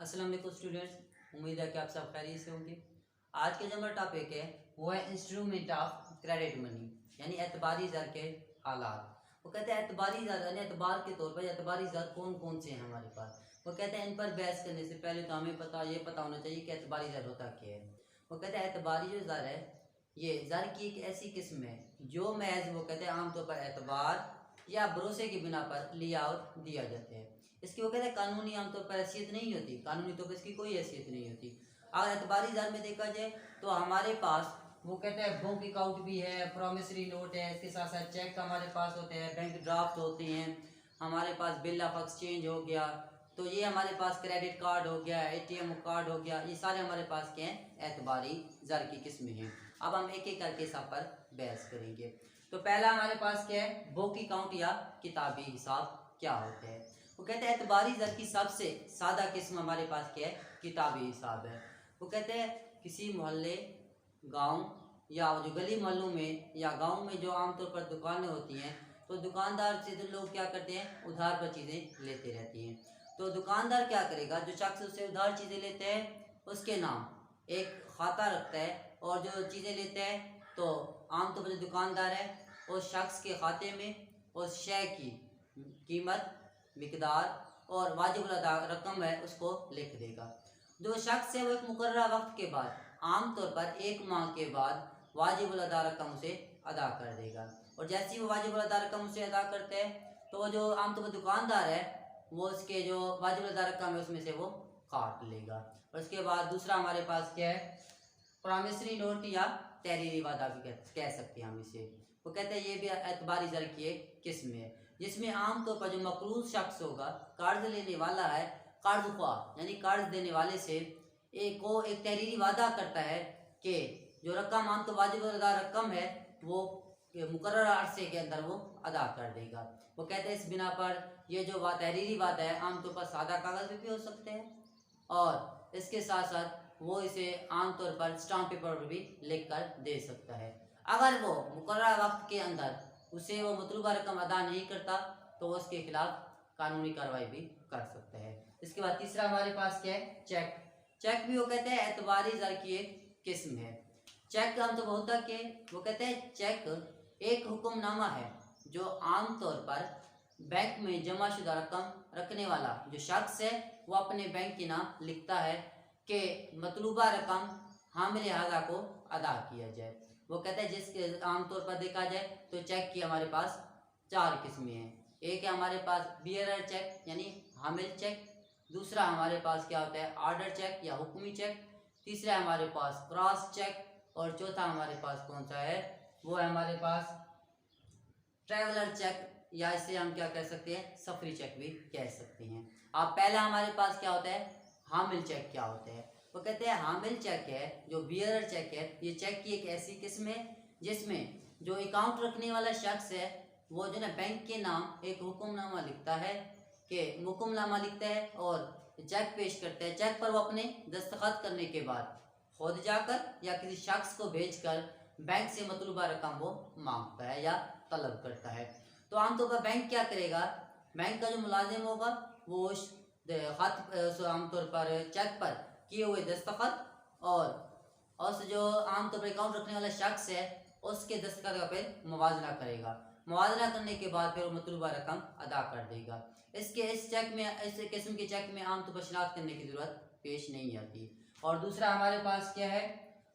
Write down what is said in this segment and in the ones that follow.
अस्सलाम वालेकुम स्टूडेंट्स, उम्मीद है कि आप सब खैरियत से होंगे। आज के जो हमारा टॉपिक है वो है इंस्ट्रूमेंट ऑफ क्रेडिट मनी, यानी एतबारी ज़र के हालात। वो कहते हैं एतबारी ज़र यानी एतबार के तौर पर एतबारी ज़र कौन कौन से हैं हमारे पास। वो कहते हैं इन पर बहस करने से पहले तो हमें पता होना चाहिए कि एतबारी ज़र होता क्या है। वो कहते हैं एतबारी जो ज़र है ये ज़र की एक ऐसी किस्म है जो महज वो कहते हैं आमतौर पर एतबार या भरोसे की बिना पर लिया और दिया जाते हैं। इसकी वो कहते हैं कानूनी आमतौर पर हैसियत नहीं होती, कानूनी तौर पर इसकी कोई हैसियत नहीं होती। अगर एतबारी ज़र में देखा जाए तो हमारे पास वो कहते हैं बुक अकाउंट भी है, प्रॉमिसरी नोट है, इसके साथ साथ चेक हमारे पास होते हैं, बैंक ड्राफ्ट होते हैं, हमारे पास बिल ऑफ एक्सचेंज हो गया, तो ये हमारे पास क्रेडिट कार्ड हो गया, एटीएम कार्ड हो गया, ये सारे हमारे पास क्या हैं एतबारी ज़र की किस्में हैं। अब हम एक एक करके सब पर बहस करेंगे। तो पहला हमारे पास क्या है, बुक अकाउंट या किताबी हिसाब क्या होते हैं। वो कहते हैं एतबारी ज़र की सबसे सादा किस्म हमारे पास क्या है, किताबी हिसाब है। वो कहते हैं किसी मोहल्ले, गांव या जो गली मोहल्लों में या गांव में जो आमतौर पर दुकानें होती हैं, तो दुकानदार से तो लोग क्या करते हैं, उधार पर चीज़ें लेते रहती हैं। तो दुकानदार क्या करेगा, जो शख्स उससे उधार चीज़ें लेते हैं उसके नाम एक खाता रखता है, और जो चीज़ें लेते हैं तो आमतौर पर जो दुकानदार है उस शख्स के खाते में उस शय की कीमत, मिकदार और वाजिब रकम है उसको लिख देगा। जो शख्स है वो एक मुकर्रर वक्त के बाद, आमतौर पर 1 माह के बाद वाजिब अदा रकम उसे अदा कर देगा। और जैसे ही वो वाजिब अदा रकम उसे अदा करते हैं तो जो आमतौर पर दुकानदार है वो उसके जो वाजिब अदा रकम है उसमें से वो काट लेगा। और उसके बाद दूसरा हमारे पास क्या है, प्रॉमिसरी नोट या तहरीरी वादा भी कह सकते हैं हम इसे। वो कहते हैं ये भी एतबारी ज़र की एक किस्म है, जिसमें आमतौर पर जो मकरूज शख्स होगा, कर्ज लेने वाला है, कर्ज ख्वाह यानी कर्ज देने वाले से एक तहरीरी वादा करता है कि जो रकम आमतौर वाजिब अदा रकम है वो मुकर्रर अरसे के अंदर वो अदा कर देगा। वो कहते हैं इस बिना पर ये जो तहरीरी वादा है आमतौर पर सादा कागज़ पे भी हो सकते हैं, और इसके साथ साथ वो इसे आमतौर पर स्टाम्प पेपर पर भी लिख कर दे सकता है। अगर वो मुकर्रर वक्त के अंदर उसे वो मतलूबा रकम अदा नहीं करता तो वो उसके खिलाफ कानूनी कार्रवाई भी कर सकता है। इसके बाद तीसरा हमारे पास क्या है, चेक। चेक भी वो कहते हैं एतबारी ज़र की एक किस्म है। चेक का हम तो होता कि वो कहते हैं चेक एक हुक्मनामा है जो आमतौर पर बैंक में जमा शुदा रकम रखने वाला जो शख्स है वो अपने बैंक के नाम लिखता है कि मतलूबा रकम हामिल हाजा को अदा किया जाए। वो कहते हैं जिसके आमतौर पर देखा जाए तो चेक की हमारे पास 4 किस्में हैं। एक है हमारे पास बियरर चेक यानी हामिल चेक, दूसरा हमारे पास क्या होता है ऑर्डर चेक या हुक्मी चेक, तीसरा हमारे पास क्रॉस चेक, और चौथा हमारे पास कौन सा है, वो है हमारे पास ट्रैवलर चेक, या इसे हम क्या कह सकते हैं, सफरी चेक भी कह सकते हैं। अब पहला हमारे पास क्या होता है, हामिल चेक क्या होता है। वो कहते हैं हामिल चेक है जो बियरर चेक है, ये चेक की एक ऐसी किस्म है जिसमें जो अकाउंट रखने वाला शख्स है वो जो ना बैंक के नाम एक हुक्मनामा लिखता है और चेक पेश करता है। चेक पर वो अपने दस्तखत करने के बाद खुद जाकर या किसी शख्स को भेजकर बैंक से मतलूबा रकम वो मांगता है या तलब करता है। तो आमतौर पर बैंक क्या करेगा, बैंक का जो मुलाजिम होगा वो उस खत आमतौर पर चेक पर किए हुए दस्तखत और उस जो आमतौर पर अकाउंट रखने वाला शख्स है उसके दस्तखत का फिर मुवाजना करेगा। मुवाजना करने के बाद फिर वो मतलूबा रकम अदा कर देगा। इस किस्म के चेक में आमतौर पर शनाख्त करने की ज़रूरत पेश नहीं आती। और दूसरा हमारे पास क्या है,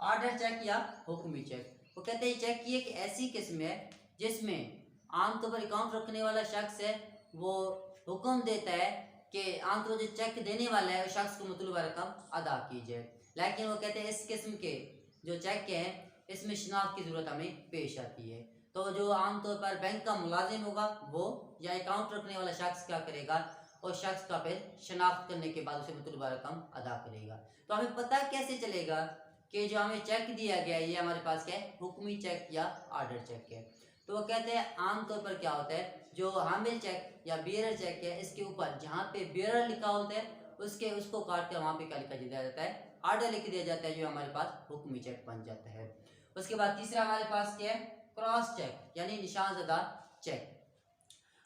ऑर्डर चेक या हुक्मी चेक। वो कहते हैं चेक की एक ऐसी किस्म है जिसमें आमतौर पर अकाउंट रखने वाला शख्स है वो हुक्म देता है कि आमतौर पर जो चेक देने वाला है उस शख्स को मतलूबा रकम अदा की जाए। लेकिन वो कहते हैं इस किस्म के जो चेक हैं इसमें शनाख्त की ज़रूरत हमें पेश आती है। तो जो आमतौर पर बैंक का मुलाजिम होगा वो या अकाउंट रखने वाला शख्स क्या करेगा, उस शख्स का फिर शनाख्त करने के बाद उसे मतलूबा रकम अदा करेगा। तो हमें पता कैसे चलेगा कि जो हमें चेक दिया गया है ये हमारे पास क्या है, हुक्मी चेक या ऑर्डर चेक है। तो वो कहते हैं आमतौर पर क्या होता है, जो हामिल चेक या बियरर चेक है इसके ऊपर जहाँ पे बियरर लिखा होता है उसको काट कर वहाँ पे क्या लिखा दिया जाता है, ऑर्डर लिख दिया जाता है, जो हमारे पास हुक्मी चेक बन जाता है। उसके बाद तीसरा हमारे पास क्या है, क्रॉस चेक यानी निशान ज़दा चेक।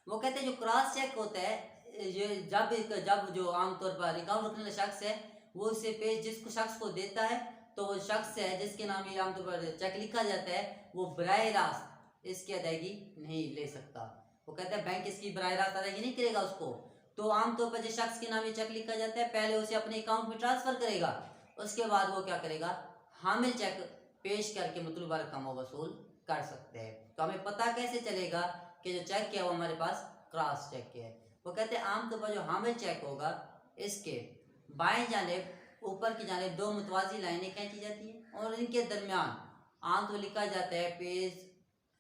वो कहते हैं जो क्रॉस चेक होता है जब जो आमतौर पर अकाउंट रखने वाला शख्स है वो इसे पेज जिस शख्स को देता है, तो वो शख्स है जिसके नाम ये आमतौर पर चेक लिखा जाता है, वो बराह रास्त इसकी अदायगी नहीं ले सकता। वो कहता है बैंक इसकी बराह रास्त अदायगी नहीं करेगा उसको। तो आमतौर पर जिस शख्स के नाम ये चेक लिखा जाता है पहले उसे अपने अकाउंट में ट्रांसफर करेगा, उसके बाद वो क्या करेगा, हामिल चेक पेश करके मतलूबा रकम वो वसूल कर सकते हैं। तो हमें पता कैसे चलेगा कि जो चेक है वो हमारे पास क्रॉस चेक है। वो कहते हैं आमतौर पर जो हामिल चेक होगा इसके बाएं जानिब ऊपर की जानिब दो मुतवाजी लाइनें खींची जाती हैं और इनके दरमियान आमतौर पर लिखा जाता है पेज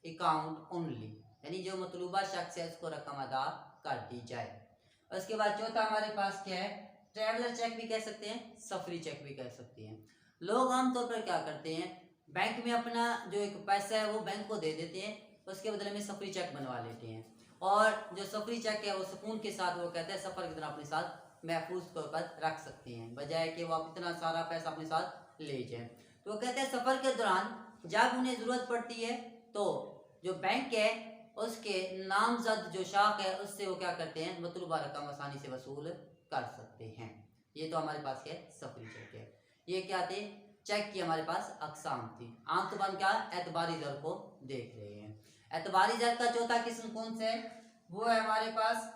अकाउंट ओनली, यानी जो मतलूबा शख्स है उसको रकम अदा कर दी जाए। उसके बाद चौथा हमारे पास क्या है, ट्रैवलर चेक भी कह सकते हैं, सफरी चेक भी कह सकते हैं। लोग आमतौर पर क्या करते हैं, बैंक में अपना जो एक पैसा है वो बैंक को दे देते हैं, उसके बदले में सफरी चेक बनवा लेते हैं और जो सफरी चेक है वो सुकून के साथ वो कहते हैं सफ़र की तरह अपने साथ महफूज तौर पर रख सकते हैं, बजाय कि वो आप इतना सारा पैसा अपने साथ ले जाएं। तो वो कहते हैं सफ़र के दौरान जब उन्हें ज़रूरत पड़ती है तो जो बैंक है उसके नामजद जो शाख है उससे वो क्या करते हैं, मतलूबा रकम आसानी से वसूल कर सकते हैं। ये तो हमारे पास क्या है, सफरी चेक है। ये क्या थे, चेक की हमारे पास अकसाम थी। आमतौर पर क्या एतबारी दर को देख रहे हैं। एतबारी दर का चौथा किस्म कौन सा है, वो है हमारे पास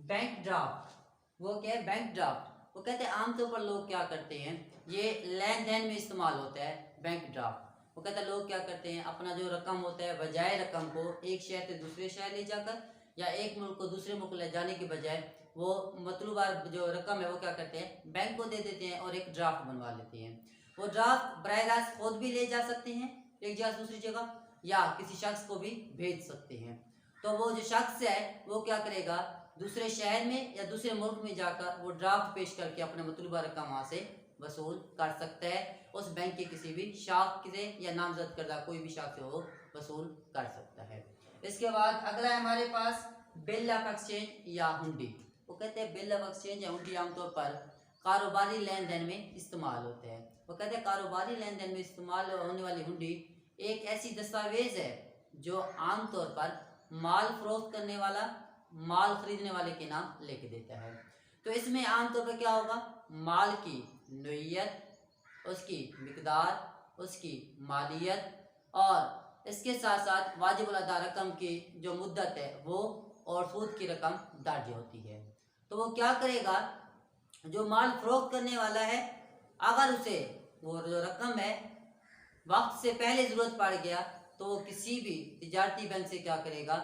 बैंक ड्राफ्ट। वो क्या है, बैंक ड्राफ्ट। वो कहते हैं आमतौर पर लोग क्या करते हैं, ये लेन देन में इस्तेमाल होता है बैंक ड्राफ्ट। वो कहते हैं लोग क्या करते हैं, अपना जो रकम होता है बजाय रकम को एक शहर से दूसरे शहर ले जाकर या एक मुल्क को दूसरे मुल्क ले जाने के बजाय वो मतलूबा जो रकम है वो क्या करते हैं, बैंक को दे देते हैं और एक ड्राफ्ट बनवा लेते हैं। वो ड्राफ्ट बराह रास्त खुद भी ले जा सकते हैं एक जगह से दूसरी जगह, या किसी शख्स को भी भेज सकते हैं। तो वो जो शख्स है वो क्या करेगा, दूसरे शहर में या दूसरे मुल्क में जाकर वो ड्राफ्ट पेश करके अपने मतलूबा रकम वहाँ से वसूल कर सकता है, उस बैंक के किसी भी शाख से या नामजद करदा कोई भी शाख से वो वसूल कर सकता है। इसके बाद अगला है हमारे पास बिल ऑफ एक्सचेंज या हुंडी। वो कहते हैं बिल ऑफ एक्सचेंज या हुंडी आमतौर पर कारोबारी लेन देन में इस्तेमाल होता है। वो कहते हैं कारोबारी लेन देन में इस्तेमाल होने वाली हुंडी एक ऐसी दस्तावेज है जो आमतौर पर माल फरोख्त करने वाला माल खरीदने वाले के नाम लिख देता है। तो इसमें आमतौर पर क्या होगा, माल की नोयत, उसकी मिकदार, उसकी मालियत और इसके साथ साथ वाजिब अदा रकम की जो मुद्दत है वो और सूद की रकम दर्ज होती है। तो वो क्या करेगा, जो माल फरोख्त करने वाला है अगर उसे वो जो रकम है वक्त से पहले ज़रूरत पड़ गया तो वो किसी भी तिजारती बैंक से क्या करेगा,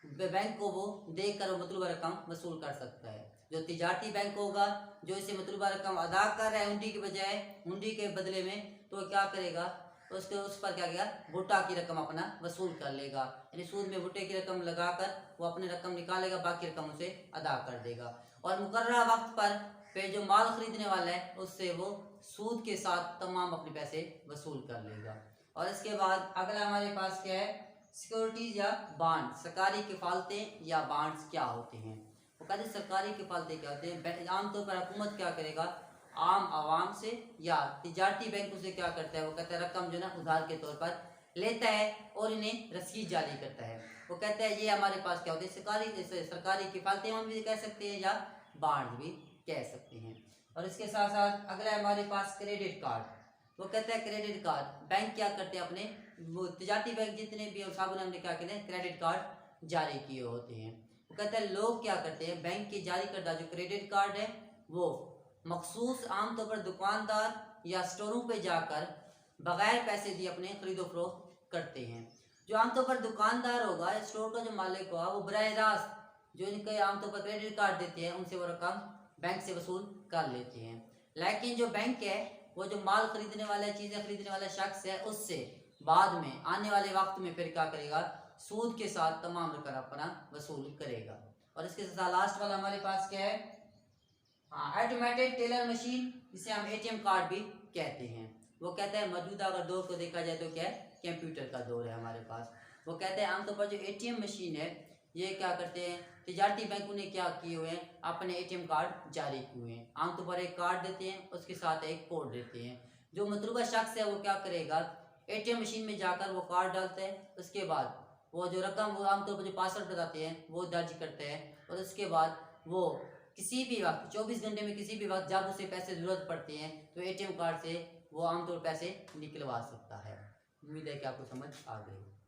बैंक को वो देकर मतलूबा रकम वसूल कर सकता है। जो तिजारती बैंक होगा जो इसे मतलूबा रकम अदा कर रहा है हुंडी के बजाय, हुंडी के बदले में, तो वो क्या करेगा, उसके उस पर क्या करेगा, भुट्टा की रकम अपना वसूल कर लेगा, यानी सूद में भुट्टे की रकम लगाकर वो अपनी रकम निकालेगा, बाकी रकम उसे अदा कर देगा और मुकर्ररा वक्त पर फिर जो माल खरीदने वाला है उससे वो सूद के साथ तमाम अपने पैसे वसूल कर लेगा। और इसके बाद अगला हमारे पास क्या है, सिक्योरिटीज या बांड। सरकारी किफालतें या बांड्स क्या होते हैं। वो कहते हैं सरकारी किफालतें क्या होते हैं, आमतौर पर हुकूमत क्या करेगा, आम आवाम से या तिजारती बैंकों से क्या करता है, वो कहता है रकम जो ना उधार के तौर पर लेता है और इन्हें रसीद जारी करता है। वो कहता है ये हमारे पास क्या होते हैं, सरकारी किफालतें हम भी कह सकते हैं या बांड भी कह सकते हैं। और इसके साथ साथ अगला है हमारे पास क्रेडिट कार्ड। वो कहता है क्रेडिट कार्ड, बैंक क्या करते हैं अपने वो तिजारती बैंक जितने भी और साबुन हमने क्या कहते हैं क्रेडिट कार्ड जारी किए होते हैं। वो कहता है लोग क्या करते हैं, बैंक के जारी करदा जो क्रेडिट कार्ड है वो मखसूस आमतौर पर दुकानदार या स्टोरों पे जाकर बगैर पैसे दिए अपने खरीदो फरोख्त करते हैं। जो आमतौर पर दुकानदार होगा या स्टोर का जो मालिक होगा वो बराह रास्त जो इनके आमतौर पर क्रेडिट कार्ड देते हैं उनसे वो रकम बैंक से वसूल कर लेते हैं। लेकिन जो बैंक है वो जो माल खरीदने वाला चीज़ें खरीदने वाला शख्स है उससे बाद में आने वाले वक्त में फिर क्या करेगा, सूद के साथ तमाम रकम अपना वसूल करेगा। और इसके साथ लास्ट वाला हमारे पास क्या है, हाँ, ऑटोमेटेड टेलर मशीन, जिसे हम एटीएम कार्ड भी कहते हैं। वो कहता है मौजूदा अगर दौर को देखा जाए तो क्या है, कंप्यूटर का दौर है हमारे पास। वो कहते हैं आमतौर पर जो एटीएम मशीन है ये क्या करते हैं, तिजारती बैंकों ने क्या किए हुए हैं, अपने एटीएम कार्ड जारी किए हुए हैं। आमतौर पर एक कार्ड देते हैं उसके साथ एक कोड देते हैं। जो मतलूबा शख्स है वो क्या करेगा, एटीएम मशीन में जाकर वो कार्ड डालता है, उसके बाद वो जो रकम वो आमतौर पर जो पासवर्ड बताते हैं वो दर्ज करते हैं और उसके बाद वो किसी भी वक्त 24 घंटे में किसी भी वक्त जब उसे पैसे ज़रूरत पड़ती हैं तो एटीएम कार्ड से वो आमतौर पैसे निकलवा सकता है। उम्मीद है कि आपको समझ आ गई।